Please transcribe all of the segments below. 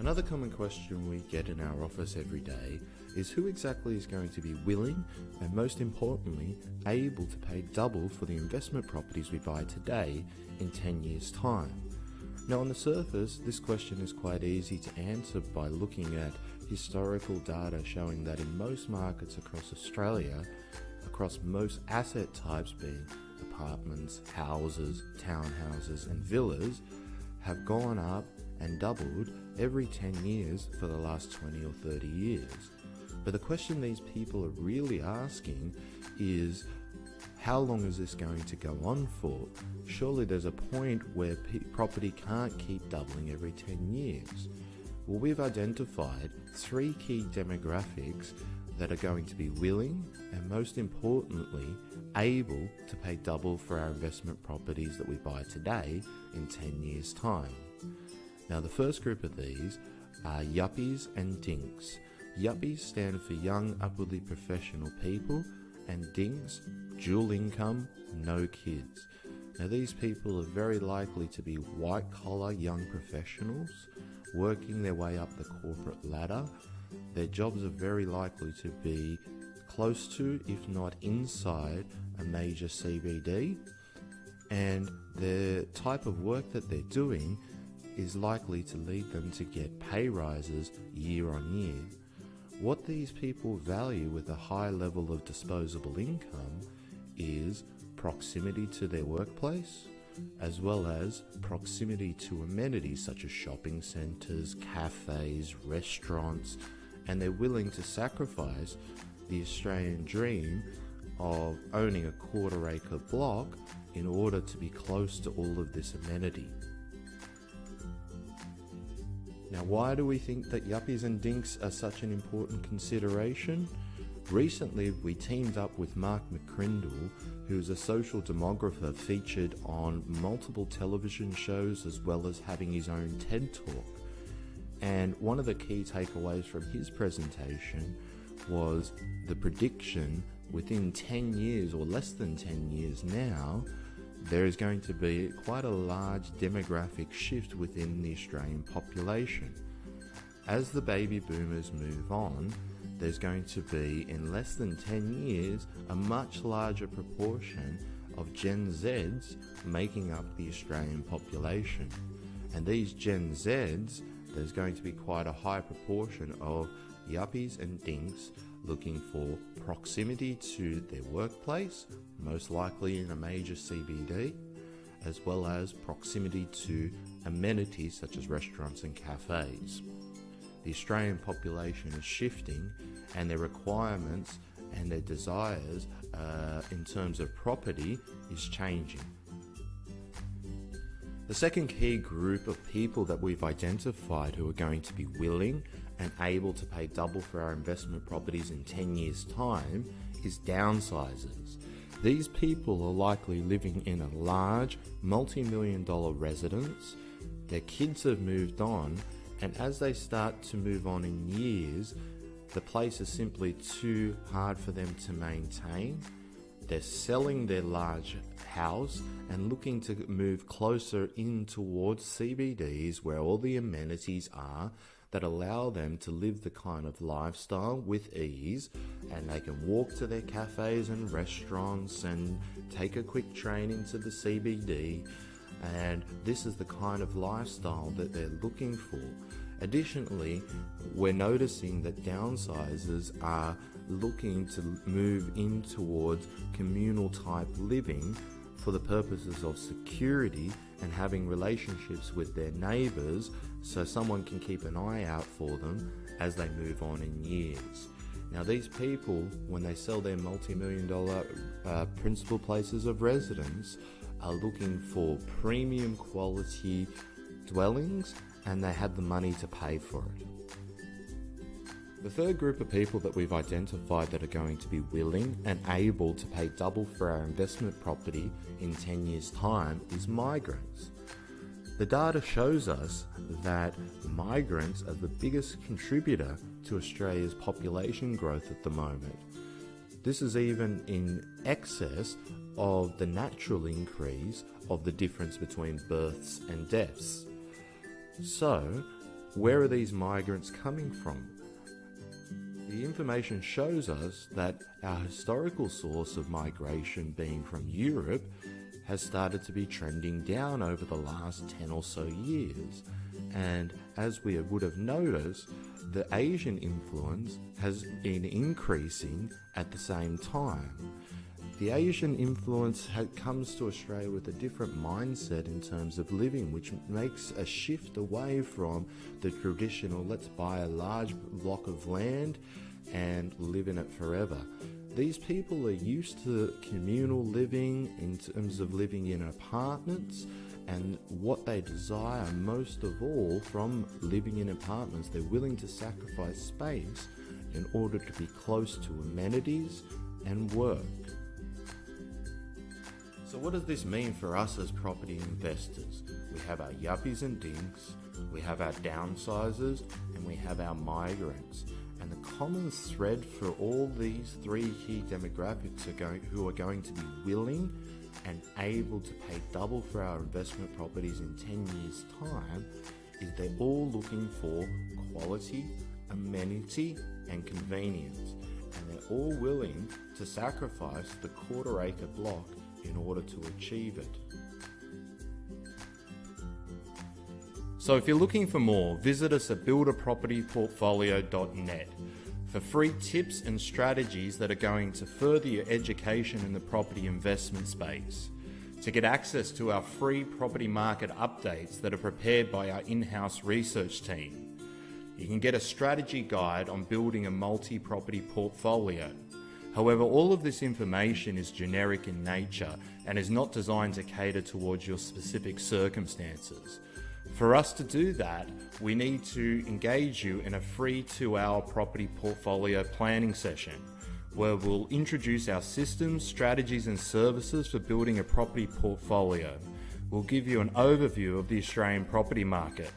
Another common question we get in our office every day is who exactly is going to be willing and, most importantly, able to pay double for the investment properties we buy today in 10 years' time. Now, on the surface, this question is quite easy to answer by looking at historical data showing that in most markets across Australia, across most asset types being apartments, houses, townhouses and villas, have gone up and doubled every 10 years for the last 20 or 30 years. But the question these people are really asking is, how long is this going to go on for? Surely there's a point where property can't keep doubling every 10 years. Well, we've identified 3 key demographics that are going to be willing and, most importantly, able to pay double for our investment properties that we buy today in 10 years' time. Now, the first group of these are yuppies and dinks. Yuppies stand for young, upwardly professional people, and dinks, dual income, no kids. Now, these people are very likely to be white-collar young professionals working their way up the corporate ladder. Their jobs are very likely to be close to, if not inside, a major CBD, and the type of work that they're doing is likely to lead them to get pay rises year on year. What these people value with a high level of disposable income is proximity to their workplace, as well as proximity to amenities such as shopping centres, cafes, restaurants, and they're willing to sacrifice the Australian dream of owning a quarter-acre block in order to be close to all of this amenity. Now, why do we think that yuppies and dinks are such an important consideration? Recently, we teamed up with Mark McCrindle, who is a social demographer featured on multiple television shows as well as having his own TED Talk. And one of the key takeaways from his presentation was the prediction within 10 years or less than 10 years now, there is going to be quite a large demographic shift within the Australian population. As the baby boomers move on, there's going to be, in less than 10 years, a much larger proportion of Gen Zs making up the Australian population. And these Gen Zs, there's going to be quite a high proportion of yuppies and dinks looking for proximity to their workplace, most likely in a major CBD, as well as proximity to amenities such as restaurants and cafes. The Australian population is shifting, and their requirements and their desires in terms of property is changing. The second key group of people that we've identified who are going to be willing and able to pay double for our investment properties in 10 years' time is downsizers. These people are likely living in a large, multi-million-dollar residence. Their kids have moved on, and as they start to move on in years, the place is simply too hard for them to maintain. They're selling their large house and looking to move closer in towards CBDs where all the amenities are that allow them to live the kind of lifestyle with ease, and they can walk to their cafes and restaurants and take a quick train into the CBD, and this is the kind of lifestyle that they're looking for. Additionally, we're noticing that downsizers are looking to move in towards communal type living for the purposes of security and having relationships with their neighbours so someone can keep an eye out for them as they move on in years. Now, these people, when they sell their multi-million-dollar principal places of residence, are looking for premium quality dwellings, and they have the money to pay for it. The third group of people that we've identified that are going to be willing and able to pay double for our investment property in 10 years' time is migrants. The data shows us that migrants are the biggest contributor to Australia's population growth at the moment. This is even in excess of the natural increase of the difference between births and deaths. So, where are these migrants coming from? The information shows us that our historical source of migration, being from Europe, has started to be trending down over the last 10 or so years. And as we would have noticed, the Asian influence has been increasing at the same time. The Asian influence comes to Australia with a different mindset in terms of living, which makes a shift away from the traditional, let's buy a large block of land and live in it forever. These people are used to communal living in terms of living in apartments, and what they desire most of all from living in apartments, they're willing to sacrifice space in order to be close to amenities and work. So what does this mean for us as property investors? We have our yuppies and dinks, we have our downsizers, and we have our migrants. And the common thread for all these three key demographics who are going to be willing and able to pay double for our investment properties in 10 years' time is they're all looking for quality, amenity, and convenience. And they're all willing to sacrifice the quarter-acre block in order to achieve it. So if you're looking for more, visit us at builderpropertyportfolio.net for free tips and strategies that are going to further your education in the property investment space. To get access to our free property market updates that are prepared by our in-house research team. You can get a strategy guide on building a multi-property portfolio. However, all of this information is generic in nature and is not designed to cater towards your specific circumstances. For us to do that, we need to engage you in a free 2-hour property portfolio planning session, where we'll introduce our systems, strategies and services for building a property portfolio. We'll give you an overview of the Australian property market.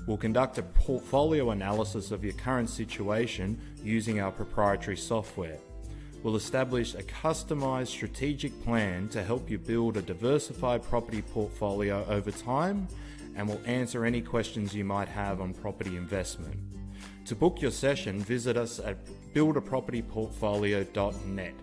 We'll conduct a portfolio analysis of your current situation using our proprietary software. We'll establish a customised strategic plan to help you build a diversified property portfolio over time, and we'll answer any questions you might have on property investment. To book your session, visit us at builderpropertyportfolio.net.